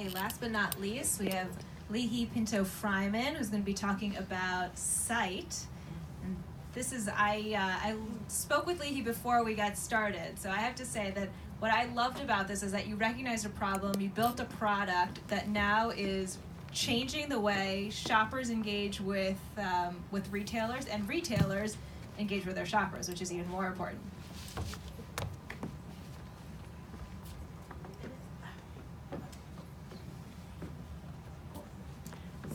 Okay, last but not least, we have Lihi Pinto Fryman, who's going to be talking about sight. And this is, I spoke with Lihi before we got started, so I have to say that what I loved about this is that you recognized a problem, you built a product that now is changing the way shoppers engage with retailers, and retailers engage with their shoppers, which is even more important.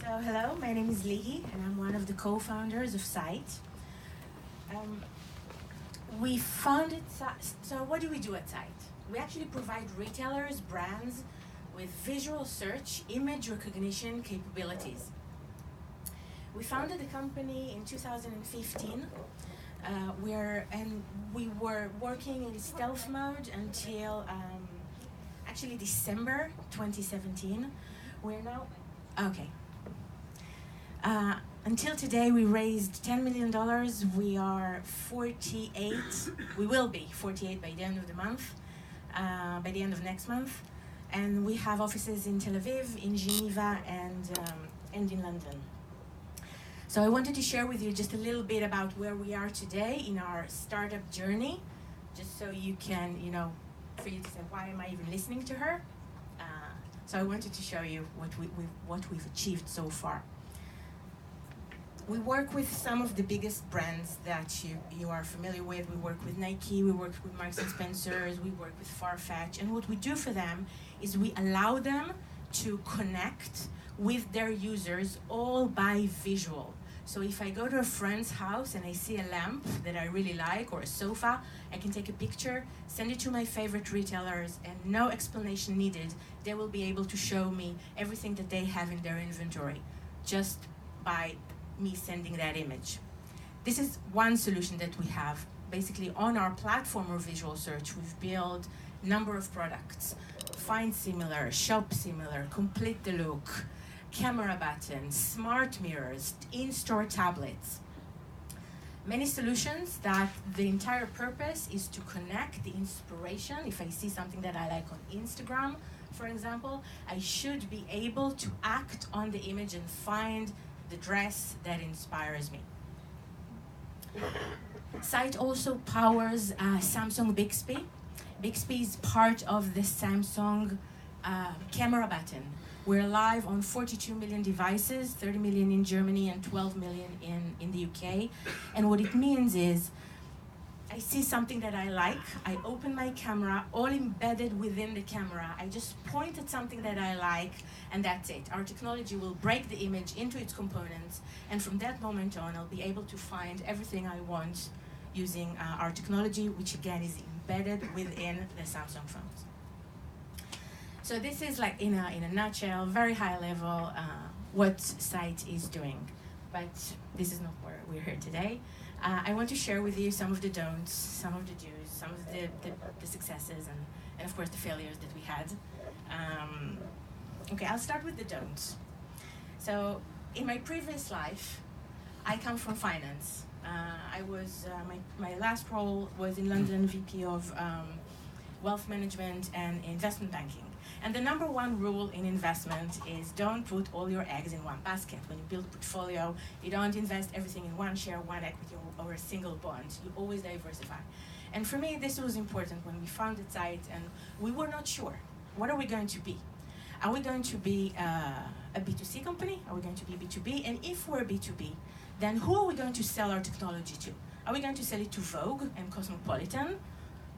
So hello, my name is Lihi, and I'm one of the co-founders of Sight. We founded so what do we do at Sight? We actually provide retailers, brands, with visual search, image recognition capabilities. We founded the company in 2015. We were working in stealth mode until actually December 2017. We're now okay. Until today, we raised $10 million. We are 48. We will be 48 by the end of the month, by the end of next month. And we have offices in Tel Aviv, in Geneva, and in London. So I wanted to share with you just a little bit about where we are today in our startup journey, just so you can, for you to say, why am I even listening to her? So I wanted to show you what we've achieved so far. We work with some of the biggest brands that you are familiar with. We work with Nike, we work with Marks & Spencer's, we work with Farfetch. And what we do for them is we allow them to connect with their users all by visual. So if I go to a friend's house and I see a lamp that I really like or a sofa, I can take a picture, send it to my favorite retailers, and no explanation needed. They will be able to show me everything that they have in their inventory just by me sending that image. This is one solution that we have. Basically, on our platform of visual search, we've built a number of products. Find similar, shop similar, complete the look, camera buttons, smart mirrors, in-store tablets. Many solutions that the entire purpose is to connect the inspiration. If I see something that I like on Instagram, for example, I should be able to act on the image and find the dress that inspires me. Sight also powers Samsung Bixby. Bixby is part of the Samsung camera button. We're live on 42 million devices, 30 million in Germany and 12 million in the UK. And what it means is, I see something that I like, I open my camera, all embedded within the camera. I just point at something that I like, and that's it. Our technology will break the image into its components, and from that moment on, I'll be able to find everything I want using our technology, which again is embedded within the Samsung phones. So this is like in a nutshell, very high level, what Sight is doing. But this is not where we're here today. I want to share with you some of the don'ts, some of the do's, some of the successes, and of course the failures that we had. Okay, I'll start with the don'ts. So in my previous life, I come from finance. I was my last role was in London, VP of Wealth Management and Investment Banking. And the number one rule in investment is don't put all your eggs in one basket. When you build a portfolio, you don't invest everything in one share, one equity, or a single bond. You always diversify. And for me, this was important when we founded Sight, and we were not sure. What are we going to be? Are we going to be a B2C company? Are we going to be B2B? And if we're B2B, then who are we going to sell our technology to? Are we going to sell it to Vogue and Cosmopolitan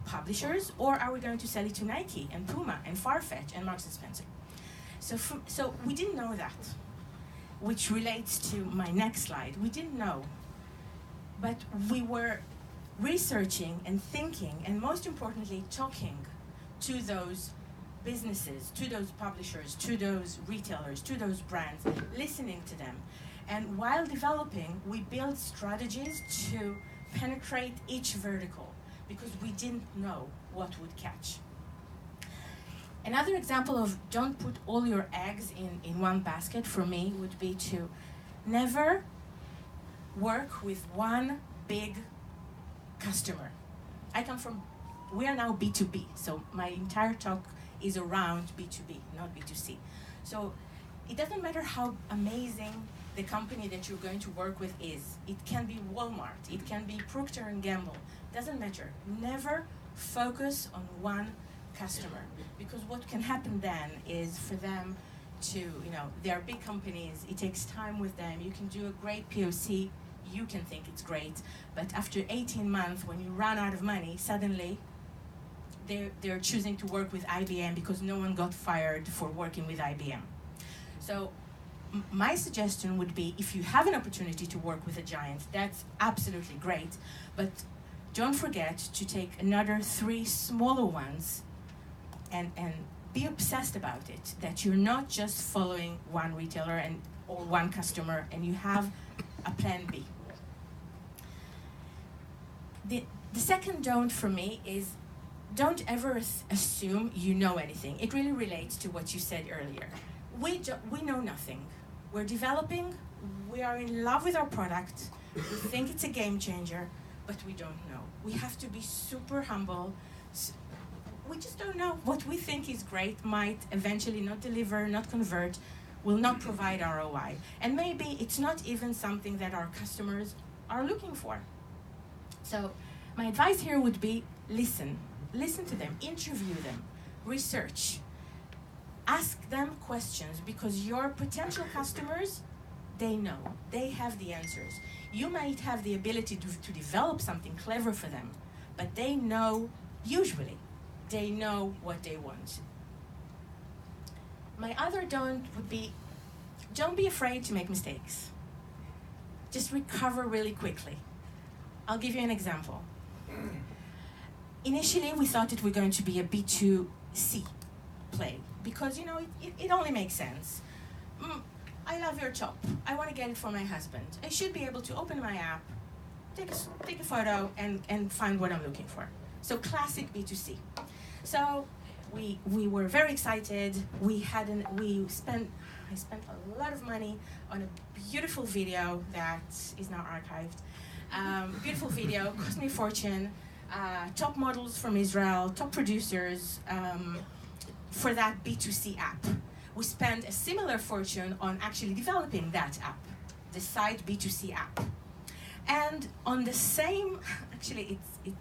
publishers, or are we going to sell it to Nike and Puma and Farfetch and Marks & Spencer? So we didn't know that, which relates to my next slide. We didn't know, but we were researching and thinking, and most importantly, talking to those businesses, to those publishers, to those retailers, to those brands, listening to them. And while developing, we built strategies to penetrate each vertical, because we didn't know what would catch. Another example of don't put all your eggs in one basket for me would be to never work with one big customer. We are now B2B, so my entire talk is around B2B, not B2C. So it doesn't matter how amazing the company that you're going to work with is. It can be Walmart, it can be Procter & Gamble, doesn't matter. Never focus on one customer, because what can happen then is for them to, they're big companies, it takes time with them, you can do a great POC, you can think it's great, but after 18 months, when you run out of money, suddenly they're choosing to work with IBM because no one got fired for working with IBM. So my suggestion would be, if you have an opportunity to work with a giant, that's absolutely great, but don't forget to take another 3 smaller ones and be obsessed about it, that you're not just following one retailer or one customer, and you have a plan B. The second don't for me is, don't ever assume you know anything. It really relates to what you said earlier. We know nothing. We're developing, we are in love with our product, we think it's a game changer, but we don't know. We have to be super humble. We just don't know. What we think is great might eventually not deliver, not convert, will not provide ROI. And maybe it's not even something that our customers are looking for. So my advice here would be, listen to them, interview them, research. Ask them questions, because your potential customers, they know, they have the answers. You might have the ability to develop something clever for them, but they know, usually, they know what they want. My other don't would be, don't be afraid to make mistakes. Just recover really quickly. I'll give you an example. Initially, we thought it was going to be a B2C play, because it only makes sense. I love your top. I want to get it for my husband. I should be able to open my app, take a photo, and find what I'm looking for. So classic B2C. So we were very excited. I spent a lot of money on a beautiful video that is now archived. Beautiful video, cost me a fortune. Top models from Israel, top producers for that B2C app. We spent a similar fortune on actually developing that app, the site B2C app. And on the same, actually it's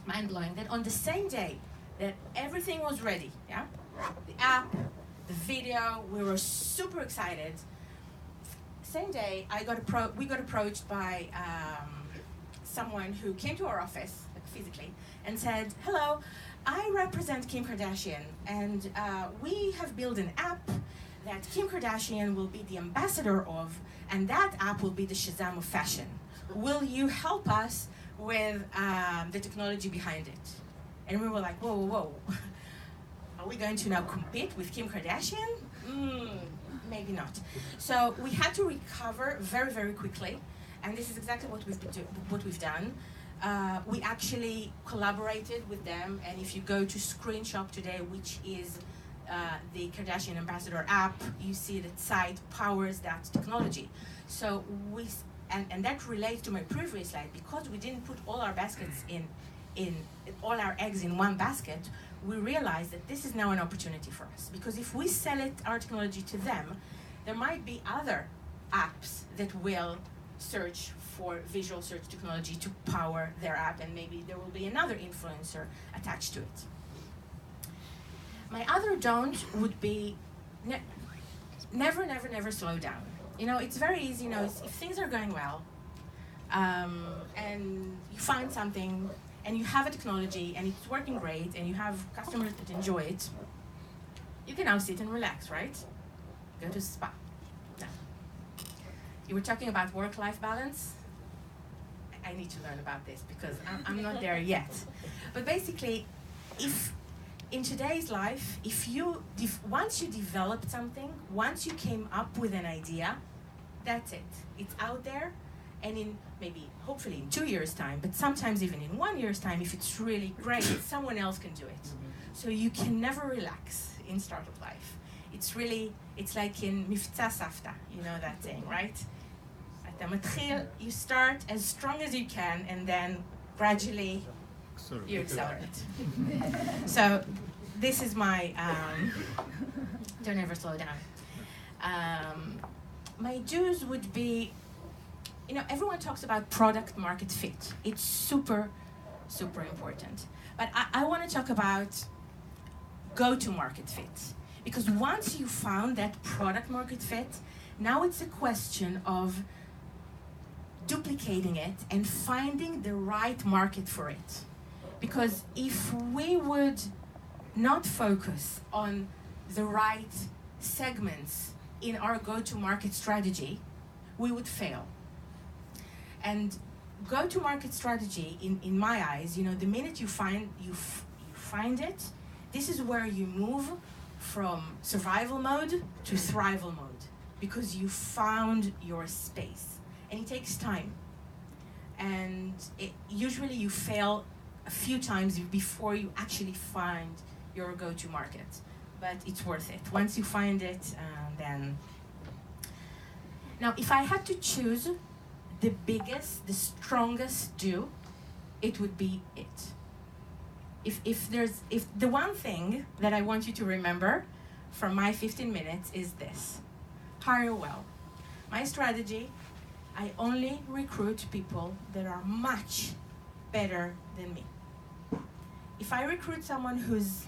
mind-blowing, that on the same day that everything was ready, yeah? The app, the video, we were super excited. Same day, we got approached by someone who came to our office, like physically, and said, hello, I represent Kim Kardashian, and we have built an app that Kim Kardashian will be the ambassador of, and that app will be the Shazam of fashion. Will you help us with the technology behind it? And we were like, whoa, whoa, whoa. Are we going to now compete with Kim Kardashian? Maybe not. So we had to recover very, very quickly, and this is exactly what we've done. We actually collaborated with them, and if you go to Screenshop today, which is the Kardashian Ambassador app, you see that site powers that technology. So and that relates to my previous slide, because we didn't put all our baskets in all our eggs in one basket. We realized that this is now an opportunity for us, because if we sell our technology to them, there might be other apps that will search for visual search technology to power their app, and maybe there will be another influencer attached to it. My other don't would be never, never, never slow down. It's very easy, if things are going well, and you find something, and you have a technology, and it's working great, and you have customers that enjoy it, you can now sit and relax, right? Go to the spa. No. You were talking about work-life balance. I need to learn about this, because I'm not there yet. But basically, if in today's life, once you developed something, once you came up with an idea, that's it. It's out there, and hopefully in 2 years' time, but sometimes even in 1 year's time, if it's really great, someone else can do it. So you can never relax in startup life. It's like in מבצע סבתא, you know that saying, right? אתה מתחיל, you start as strong as you can, and then gradually you accelerate. So this is my, don't ever slow down. My do's would be, everyone talks about product market fit. It's super, super important. But I want to talk about go-to-market fit. Because once you found that product market fit, now it's a question of duplicating it and finding the right market for it. Because if we would not focus on the right segments in our go-to-market strategy, we would fail. And go-to-market strategy, in my eyes, the minute you find it, this is where you move from survival mode to thrival mode, because you found your space. And it takes time. And usually you fail a few times before you actually find your go-to market. But it's worth it. Once you find it, then... Now, if I had to choose the biggest, the strongest do, it would be it. If the one thing that I want you to remember from my 15 minutes is this: hire well. My strategy, I only recruit people that are much better than me. If I recruit someone who's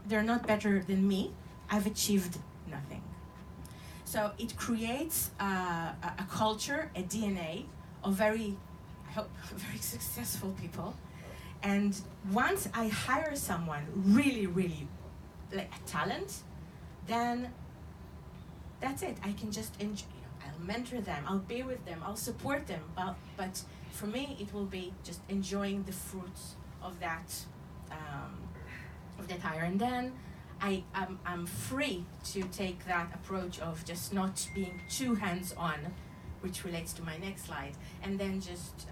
they're not better than me, I've achieved nothing. So it creates a culture, a DNA of very successful people. And once I hire someone really, really like a talent, then that's it. I can just enjoy. I'll mentor them. I'll be with them. I'll support them. But for me, it will be just enjoying the fruits of that hire. And then I'm free to take that approach of just not being too hands-on, which relates to my next slide, and then just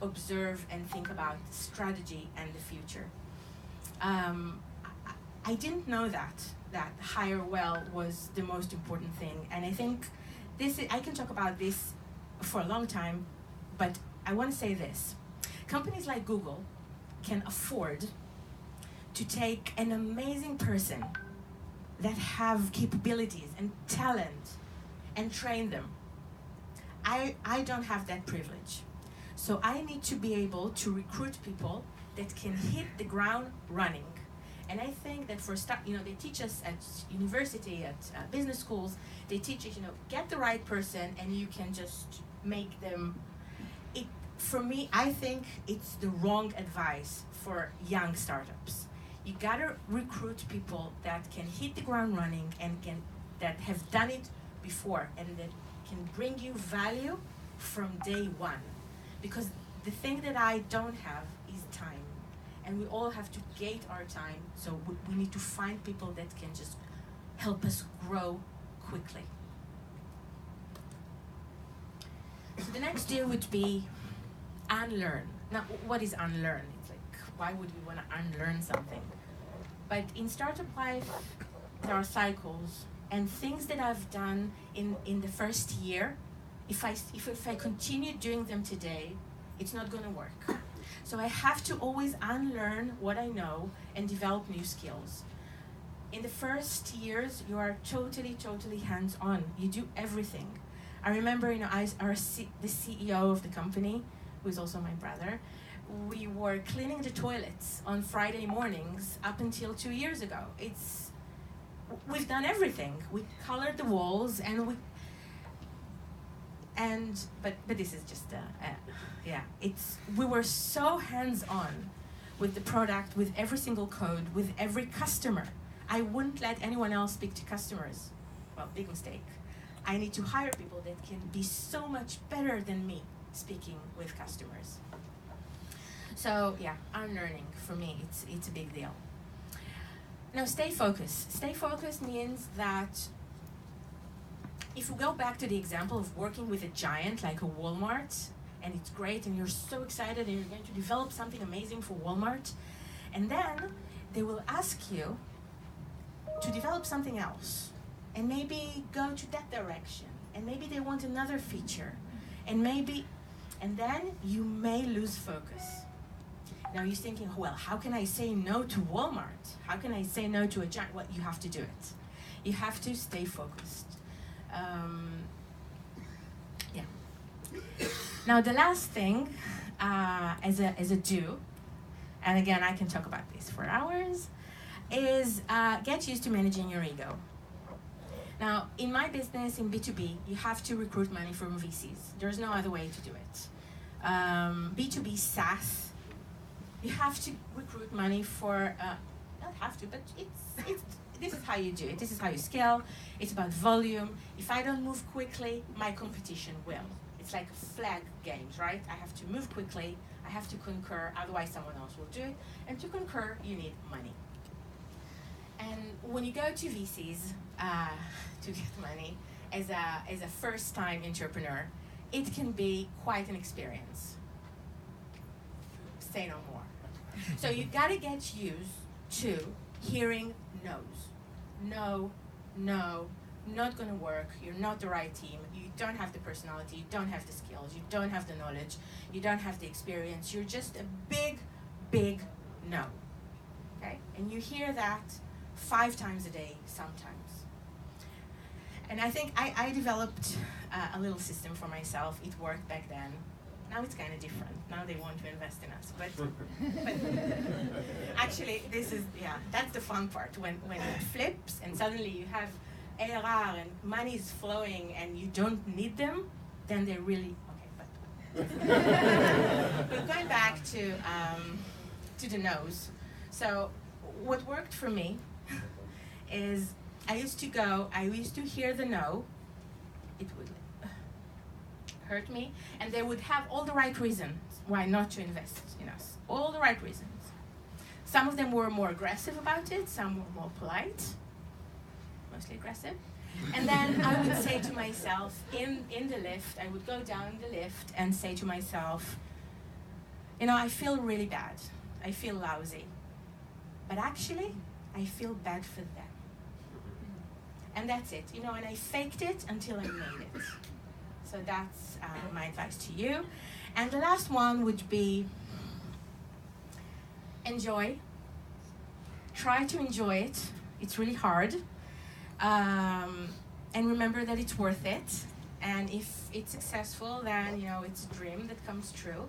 observe and think about strategy and the future. I didn't know that hire well was the most important thing, and I think I can talk about this for a long time, but I want to say this. Companies like Google can afford to take an amazing person that have capabilities and talent and train them. I don't have that privilege. So I need to be able to recruit people that can hit the ground running. And I think that they teach us at university, at business schools, they teach us, get the right person and you can just make them. For me, I think it's the wrong advice for young startups. You gotta recruit people that can hit the ground running and that have done it before and that can bring you value from day one. Because the thing that I don't have is time. And we all have to gate our time, so we need to find people that can just help us grow quickly. So the next deal would be unlearn. Now, what is unlearn? It's like, why would we want to unlearn something? But in startup life, there are cycles, and things that I've done in the first year, if I continue doing them today, it's not going to work. So I have to always unlearn what I know and develop new skills. In the first years, you are totally hands-on. You do everything. I remember, the CEO of the company, who is also my brother, we were cleaning the toilets on Friday mornings up until 2 years ago. We've done everything. We colored the walls but this is just we were so hands-on with the product, with every single code, with every customer. I wouldn't let anyone else speak to customers. Well, big mistake. I need to hire people that can be so much better than me speaking with customers. So unlearning for me, it's a big deal. Now, stay focused. Stay focused means that if we go back to the example of working with a giant like a Walmart, and it's great, and you're so excited, and you're going to develop something amazing for Walmart, and then they will ask you to develop something else, and maybe go to that direction, and maybe they want another feature, and then you may lose focus. Now you're thinking, well, how can I say no to Walmart? How can I say no to a giant? Well, you have to do it. You have to stay focused. Yeah. Now the last thing, as a do, and again I can talk about this for hours, is get used to managing your ego. Now in my business, in B2B, you have to recruit money from VCs. There's no other way to do it. B2B SaaS, you have to recruit money for, not have to, but this is how you do it. This is how you scale. It's about volume. If I don't move quickly, my competition will. It's like flag games, right? I have to move quickly. I have to concur, otherwise someone else will do it. And to concur, you need money. And when you go to VCs to get money as a first-time entrepreneur, it can be quite an experience. Say no more. So you gotta get used to hearing no's. No, no, not gonna work. You're not the right team. You don't have the personality. You don't have the skills. You don't have the knowledge. You don't have the experience. You're just a big, big no. Okay? And you hear that 5 times a day sometimes. And I think I developed a little system for myself. It worked back then. Now it's kind of different. Now they want to invest in us. But actually, that's the fun part. When it flips and suddenly you have ARR and money is flowing and you don't need them, then they're really, okay, but going back to the no's. So what worked for me is I used to hear the no, it would hurt me, and they would have all the right reasons why not to invest in us. All the right reasons. Some of them were more aggressive about it, some were more polite, mostly aggressive. And then I would say to myself, in the lift, I would go down the lift and say to myself, I feel really bad. I feel lousy. But actually, I feel bad for them. And that's it, and I faked it until I made it. So that's my advice to you. And the last one would be enjoy. Try to enjoy it. It's really hard. And remember that it's worth it. And if it's successful, then, it's a dream that comes true.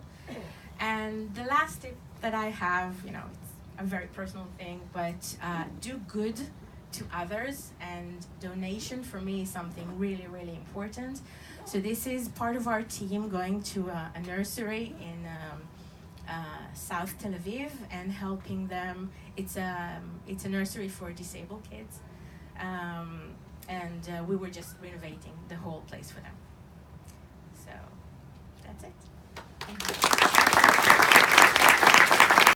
And the last tip that I have, it's a very personal thing, but do good to others, and donation for me is something really, really important. So this is part of our team going to a nursery in South Tel Aviv and helping them. It's a nursery for disabled kids, and we were just renovating the whole place for them.